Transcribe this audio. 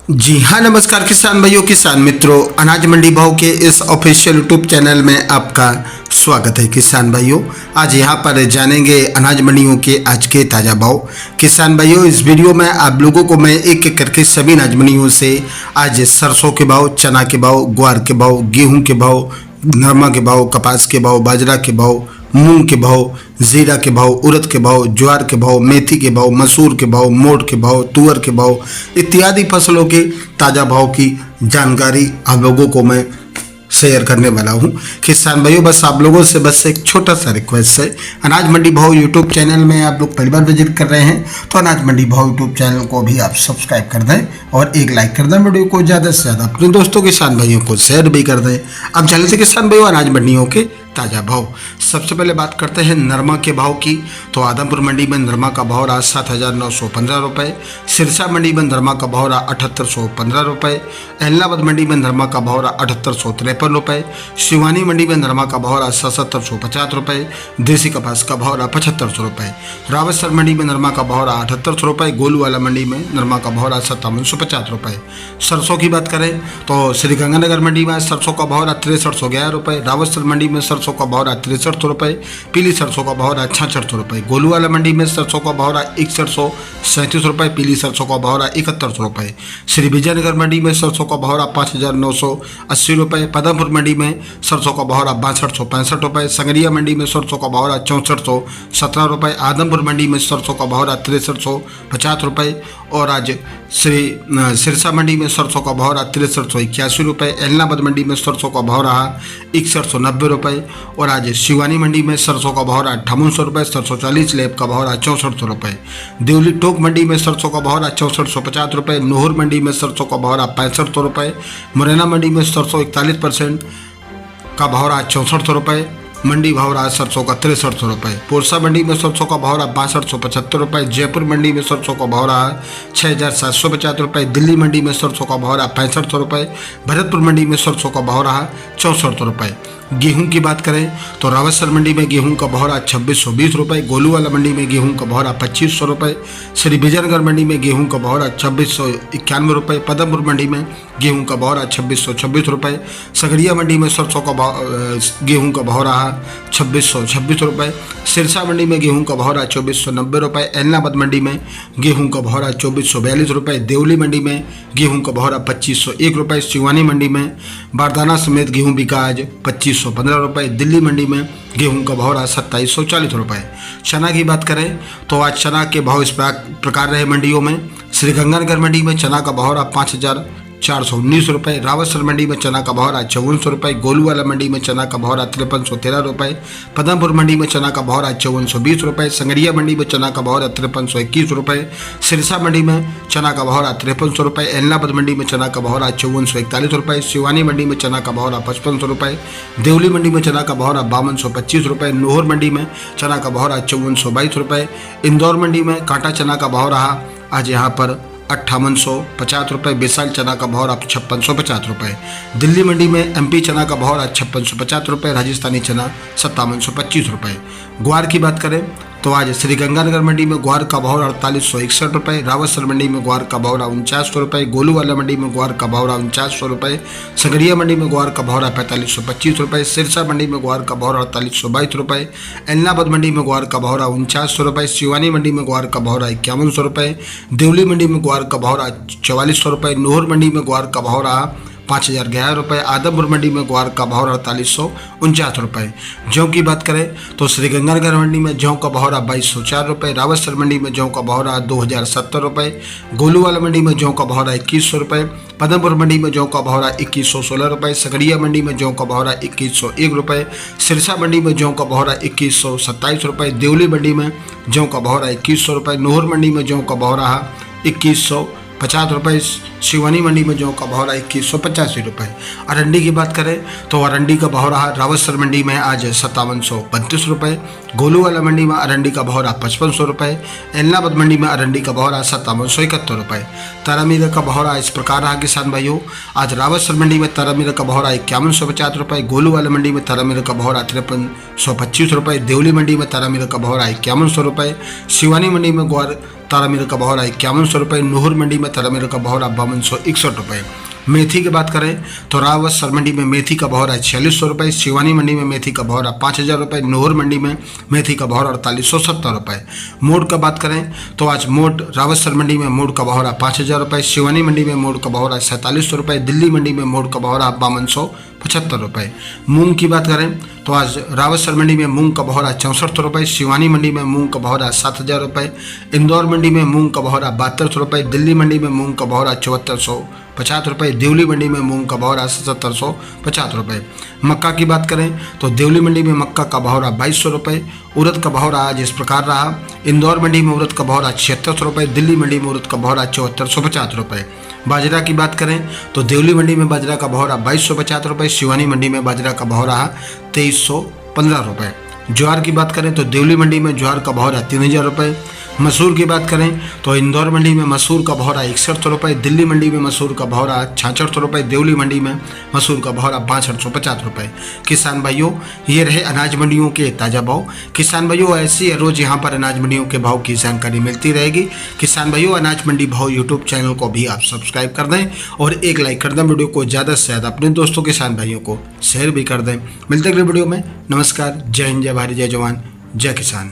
जी हाँ, नमस्कार किसान भाइयों, किसान मित्रों, अनाज मंडी भाव के इस ऑफिशियल यूट्यूब चैनल में आपका स्वागत है। किसान भाइयों, आज यहाँ पर जानेंगे अनाज मंडियों के आज के ताज़ा भाव। किसान भाइयों, इस वीडियो में आप लोगों को मैं एक एक करके सभी अनाज मंडियों से आज सरसों के भाव, चना के भाव, ग्वार के भाव, गेहूँ के भाव, नरमा के भाव, कपास के भाव, बाजरा के भाव, मूंग के भाव, जीरा के भाव, उड़द के भाव, ज्वार के भाव, मेथी के भाव, मसूर के भाव, मोठ के भाव, तुअर के भाव इत्यादि फसलों के ताज़ा भाव की जानकारी आप लोगों को मैं शेयर करने वाला हूं। किसान भाइयों, बस आप लोगों से बस एक छोटा सा रिक्वेस्ट है, अनाज मंडी भाव यूट्यूब चैनल में आप लोग पहली बार विजिट कर रहे हैं तो अनाज मंडी भाव यूट्यूब चैनल को भी आप सब्सक्राइब कर दें और एक लाइक कर दें। वीडियो को ज़्यादा से ज़्यादा अपने दोस्तों किसान भाइयों को शेयर भी कर दें। अब चलते हैं किसान भाइयों अनाज मंडियों के ताज़ा भाव। सबसे पहले बात करते हैं नरमा के भाव की। तो आदमपुर मंडी में नरमा का भाव रहा 7,915 रुपये, सिरसा मंडी में नरमा का भाव रहा 7,815 रुपये, एलनाबाद मंडी में नरमा का भाव रहा 7,853 रुपये, शिवानी मंडी में नरमा का भाव रहा 7,750 रुपये, देसी कपास का भाव रहा 7,500 रुपये, रावतसर मंडी में नरमा का भाव रहा 7,800 रुपये, गोलूवाला मंडी में नरमा का भाव रहा 5,750 रुपये। सरसों की बात करें तो श्रीगंगानगर मंडी में सरसों का भाव रहा 6,311 रुपये, रावतसर मंडी में सरसों का भाव रहा 6,300 रुपये, पीली सरसों का भाव रहा 6,600 रुपये, गोलूवाला मंडी में सरसों का भाव रहा 6,137 रुपये, पीली सरसों का भाव रहा 7,100 रुपये, श्री विजयनगर मंडी में सरसों का भाव रहा 5,980 रुपये, पदमपुर मंडी में सरसों का भाव रहा 6265 रुपये, संगरिया मंडी में सरसों का भाव रहा 6417 रुपये, आदमपुर मंडी में सरसों का भाव रहा 6350 रुपये और आज सिरसा मंडी में सरसों का भाव रहा 6381 रुपये, एलनाबाद मंडी में सरसों का भाव रहा 6190 रुपये और आज शिवानी मंडी में सरसों का भाव रहा 5800 रुपये, 740 लेब का भाव रहा 6400 रुपये, देवली टोक मंडी में सरसों का भाव रहा 6450 रुपये, नोहर मंडी में सरसों का भाव रहा 6500 रुपये, मुरैना मंडी में सरसों 41% का भाव रहा 6400 रुपये, मंडी भाव रहा सरसों का 6300 रुपये, पुरसा मंडी में सरसों का भाव रहा 6275 रुपये, जयपुर मंडी में सरसों का भाव रहा 6,750 रुपये, दिल्ली मंडी में सरसों का भाव रहा 6500 रुपये, भरतपुर मंडी में सरसों का भाव रहा 6400 रुपये। गेहूं की बात करें तो रावतसर मंडी में गेहूं का भाव रहा 2620 रुपये, गोलूवाला मंडी में गेहूं का भाव रहा 2500 रुपये, श्री विजयनगर मंडी में गेहूं का भाव रहा 2691 रुपये, पदमपुर मंडी में गेहूं का भाव रहा 2626 रुपये, संगरिया मंडी में सरसों का गेहूं का भाव रहा 2626 रुपये, सिरसा मंडी में गेहूं का भाव रहा 2490 रुपये, एलनाबाद मंडी में गेहूं का भाव रहा 2442 रुपये, देवली मंडी में गेहूं का भाव रहा 2501 रुपये, शिवानी मंडी में बारदाना समेत गेहूं बिका आज 2515 रुपये, दिल्ली मंडी में गेहूं का भाव रहा 2740 रुपये। चना की बात करें तो आज चना के भाव इस प्रकार रहे मंडियों में। श्रीगंगानगर मंडी में चना का भाव रहा 5,419 रुपये, रावतसर मंडी में चना का भाव रहा 5400 रुपये, गोलूवाला मंडी में चना का भाव रहा 5313 रुपये, पदमपुर मंडी में चना का भाव रहा 5420 रुपये, संगरिया मंडी में चना का भाव रहा 5321 रुपये, सिरसा मंडी में चना का भाव रहा 5300 रुपये, एलनाबाद मंडी में चना का भाव रहा 5441 रुपये, शिवानी मंडी में चना का भाव रहा 5500 रुपये, देवली मंडी में चना का भाव रहा 5225 रुपये, नोहर मंडी में चना का भाव रहा 5422 रुपये, इंदौर मंडी में कांटा चना का भाव रहा आज यहाँ पर 5850 रुपये, बेसाल चना का भाव रहा 5650 रुपये, दिल्ली मंडी में एमपी चना का भाव रहा 5650 रुपये, राजस्थानी चना 5725 रुपये। ग्वार की बात करें तो आज श्रीगंगानगर मंडी में ग्वार का भाव 4861 रुपये, रावतसर मंडी में ग्वार का भाव 4900 रुपये, गोलूवाला मंडी में ग्वार का भाव 4900 रुपये, संगरिया मंडी में ग्वार का भाव 4525 रुपये, सिरसा मंडी में ग्वार का भाव 4822 रुपये, एलनाबाद मंडी में ग्वार का भाव 4900 रुपये, शिवानी मंडी में ग्वार का भाव 5100 रुपये, देवली मंडी में ग्वार का भाव 4400 रुपये, नोहर मंडी में ग्वार का भाव 5,011 रुपये, आदमपुर मंडी में ग्वार का भाव 4849 रुपये। जौ की बात करें तो श्रीगंगानगर मंडी में जौ का भाव 2204 रुपये, रावतसर मंडी में जौ का भाव 2,070 रुपये, गोलूवाला मंडी में जौ का भाव 2100 रुपये, पदमपुर मंडी में जौ का भाव 2116 रुपये, संगरिया मंडी में जौ का भाव 2101 रुपये, सिरसा मंडी में जौ का भाव 2127 रुपये, देवली मंडी में जौ का भाव 2100 रुपये, नोहर मंडी में जौ का भाव 2150 रुपये, शिवानी मंडी में जौ का भाव रहा 2185 रुपये। अरंडी की बात करें तो अरंडी का भाव रहा रावतसर मंडी में आज 5732 रुपये, गोलूवाला मंडी में अरंडी का भाव रहा 5500 रुपये, एलनाबाद मंडी में अरंडी का भाव रहा 5771 रुपये। तारामीरा का भाव रहा इस प्रकार रहा किसान भाइयों, आज रावतसर मंडी में तारामीरा का भाव रहा 5150 रुपये, गोलूवाला मंडी में तारामीरा का भाव रहा 5325 रुपये, देवली मंडी में तारामीरा का भाव रहा 5100 रुपये, शिवानी मंडी में ग्वार तारामीर का भाव रहा 5100 रुपये। नूहर मंडी में तारामीर का भाव रहा 5261 रुपये। मेथी की बात करें तो रावतसर मंडी में मेथी का भाव रहा 4600 रुपये। शिवानी मंडी में मेथी का भाव रहा 5000 रुपये। नूहर मंडी में मेथी का भाव रहा 4870 रुपये। मोड़ का बात करें तो आज मोड़ रावतसर मंडी में मोड़ का भाव रहा 5000 रुपये। शिवानी मंडी में मोड़ का भाव रहा 4700 रुपये। दिल्ली मंडी में मोड़ का भाव रहा 5275 रुपये। मूंग की बात करें तो आज रावतसर मंडी में मूंग का भाव रहा 64 रुपये। शिवानी मंडी में मूंग का भाव रहा 7000 रुपये। इंदौर मंडी में मूंग का भाव रहा 7200 रुपये। दिल्ली मंडी में मूंग का भाव रहा 7450 रुपये। देवली मंडी में मूंग का भाव रहा 7750 रुपये। मक्का की बात करें तो देवली मंडी में मक्का का भाव रहा 2200 रुपये। उड़द का भाव रहा आज इस प्रकार रहा। इंदौर मंडी में उड़द का भाव रहा 7600 रुपये। दिल्ली मंडी में उड़द का भाव रहा 7450 रुपये। बाजरा की बात करें तो देवली मंडी में बाजरा का भाव रहा 2250 रुपये। शिवानी मंडी में बाजरा का भाव रहा 2315 रुपये। ज्वार की बात करें तो देवली मंडी में ज्वार का भाव रहा 3000 रुपये। मसूर की बात करें तो इंदौर मंडी में मसूर का भाव रहा 6100 रुपये। दिल्ली मंडी में मसूर का भाव रहा 6600 रुपये। देवली मंडी में मसूर का भाव रहा 6250 रुपये। किसान भाइयों, ये रहे अनाज मंडियों के ताज़ा भाव। किसान भाइयों, ऐसी रोज़ यहाँ पर अनाज मंडियों के भाव की जानकारी मिलती रहेगी। किसान भाइयों, अनाज मंडी भाव यूट्यूब चैनल को भी आप सब्सक्राइब कर दें और एक लाइक कर दें। वीडियो को ज़्यादा से ज़्यादा अपने दोस्तों किसान भाइयों को शेयर भी कर दें। मिलते अगले वीडियो में। नमस्कार, जय हिंद, जय भारत, जय जवान, जय किसान।